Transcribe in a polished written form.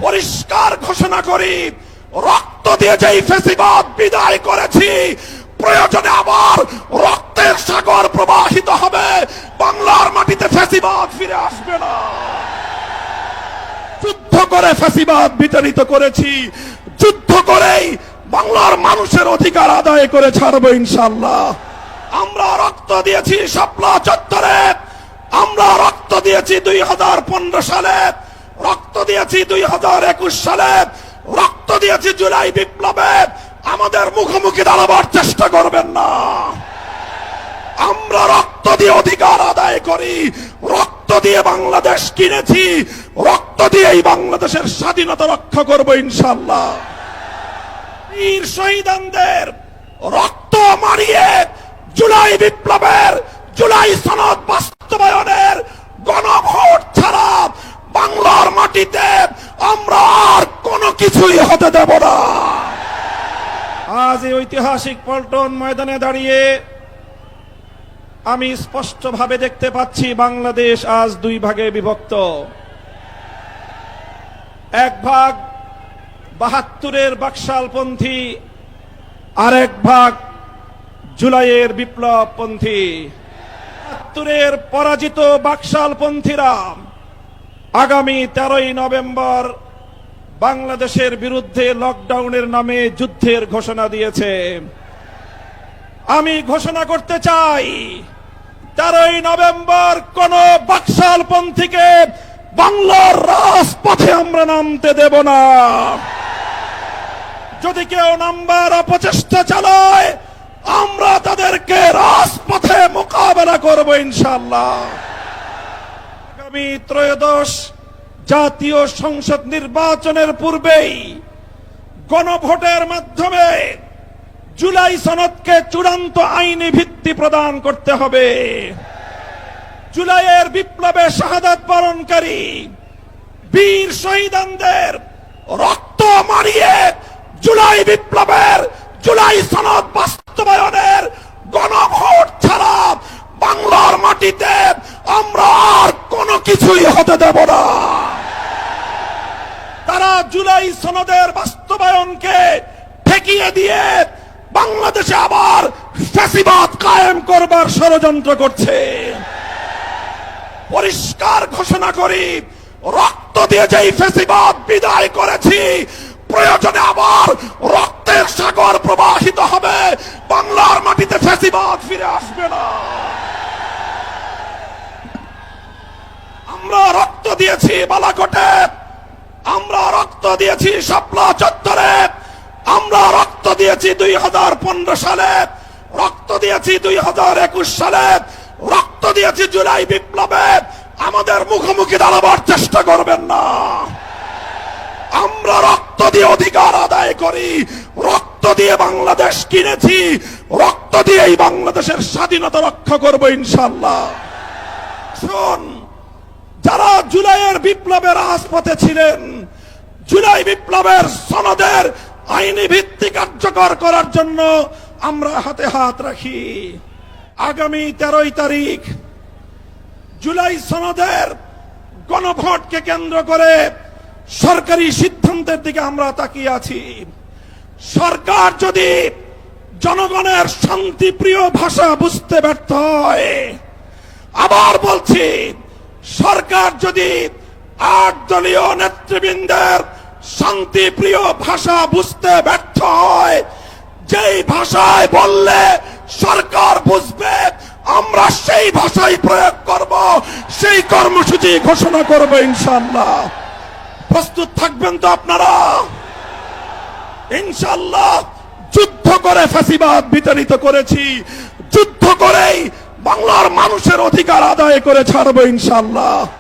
পরিষ্কার ঘোষণা করি, রক্ত দিয়ে যেই ফ্যাসিবাদ বিদায় করেছি, প্রয়োজনে আবার রক্তের সাগর প্রবাহিত হবে, বাংলার মাটিতে ফ্যাসিবাদ ফিরে আসবে না। যুদ্ধ করে ফ্যাসিবাদ বিতাড়িত করেছি, যুদ্ধ করেই বাংলার মানুষের অধিকার আদায় করে ছাড়বো ইনশাআল্লাহ। আমরা রক্ত দিয়েছি শাপলা চত্বরে, আমরা রক্ত দিয়েছি 2015 সালে, রক্ত দিয়েছি 2021 সালে, রক্ত দিয়েছি জুলাই বিপ্লবে। আমাদের মুখোমুখি দাঁড়াবার চেষ্টা করবেন না। আমরা রক্ত দিয়ে অধিকার আদায় করি, রক্ত দিয়ে বাংলাদেশ কিনেছি, রক্ত দিয়েই বাংলাদেশের স্বাধীনতা রক্ষা করব ইনশাআল্লাহ। বীর শহীদদের রক্ত মারিয়ে জুলাই বিপ্লবের, জুলাই সনদ বাস্তবায়নের গণভোট ছাড়া বাংলার মাটিতে আমরা আর কোনো কিছুই হতে দেব না। আজ এই ঐতিহাসিক পল্টন ময়দানে দাঁড়িয়ে আমি স্পষ্টভাবে দেখতে পাচ্ছি বাংলাদেশ আজ দুই ভাগে বিভক্ত। এক ভাগ ৭২-এর বাকশালপন্থী, আরেক ভাগ জুলাইয়ের বিপ্লবপন্থী। ৭২-এর পরাজিত বাকশালপন্থীরা আগামী 13ই নভেম্বর বাংলাদেশের বিরুদ্ধে লকডাউনের নামে যুদ্ধের ঘোষণা দিয়েছে। আমি ঘোষণা করতে চাই, 13ই নভেম্বর কোন বাকশালপন্থীকে বাংলার রাজপথে আমরা নামতে দেব না। যদি কেউ নামবার অপচেষ্টা চালায়, আমরা তাদেরকে রাজপথে মোকাবেলা করব ইনশাআল্লাহ। আগামী ত্রয়োদশ জাতীয় সংসদ নির্বাচনের পূর্বেই গণভোটের মাধ্যমে জুলাই সনদকে চূড়ান্ত আইনি ভিত্তি প্রদান করতে হবে। জুলাইয়ের বিপ্লবে শাহাদাত বরণকারী বীর শহীদদের রক্ত মারিয়ে জুলাই বিপ্লবের, জুলাই সনদ বাস্তবায়নের গণভোট ছাড়া বাংলার মাটিতে আমরা আর কোনো কিছুই হতে দেব না। তারা জুলাই সনদের বাস্তবায়নকে ঠেকিয়ে দিয়ে বাংলাদেশে আবার ফ্যাসিবাদ কায়েম করবার ষড়যন্ত্র করছে। পরিষ্কার ঘোষণা করি, রক্ত দিয়ে যেই ফ্যাসিবাদ বিদায় করেছি, প্রয়োজনে আবার রক্তের সাগর প্রবাহিত হবে, বাংলার মাটিতে ফ্যাসিবাদ ফিরে আসবে না। আমরা রক্ত দিয়েছি বালাকোটে, আমরা রক্ত দিয়েছি শাপলা চত্বরে, আমরা রক্ত দিয়েছি 2015 সালে, রক্ত দিয়েছি 2021 সালে, রক্ত দিয়েছি জুলাই বিপ্লবে। আমাদের মুখোমুখি দাঁড়াবার চেষ্টা করবেন না। আমরা রক্ত দিয়ে অধিকার আদায় করি, রক্ত দিয়ে বাংলাদেশ কিনেছি, রক্ত দিয়েই বাংলাদেশের স্বাধীনতা রক্ষা করব ইনশাআল্লাহ। শুন, যারা জুলাইয়ের বিপ্লবের রাজপথে ছিলেন, জুলাই বিপ্লবের সনদের আইনি ভিত্তি কার্যকর করার জন্য আমরা হাতে হাত রাখি। আগামী 13ই তারিখ জুলাই সনদের গণভোটকে কেন্দ্র করে সরকারি সিদ্ধান্তের দিকে আমরা তাকিয়ে আছি। সরকার যদি জনগণের শান্তিপ্রিয় ভাষা বুঝতে ব্যর্থ হয়, আবার বলছি, সরকার যদি 8 দলীয় নেতৃবৃন্দের শান্তিপ্রিয় ভাষা বুঝতে ব্যর্থ হয়, যেই ভাষায় বললে সরকার বুঝবে, আমরা সেই ভাষাই প্রয়োগ করব, সেই কর্মসূচি ঘোষণা করব ইনশাআল্লাহ। প্রস্তুত থাকবেন তো আপনারা? ইনশাআল্লাহ যুদ্ধ করে ফ্যাসিবাদ বিতাড়িত করেছি, যুদ্ধ করেই বাংলার মানুষের অধিকার আদায় করে ছাড়বো ইনশাআল্লাহ।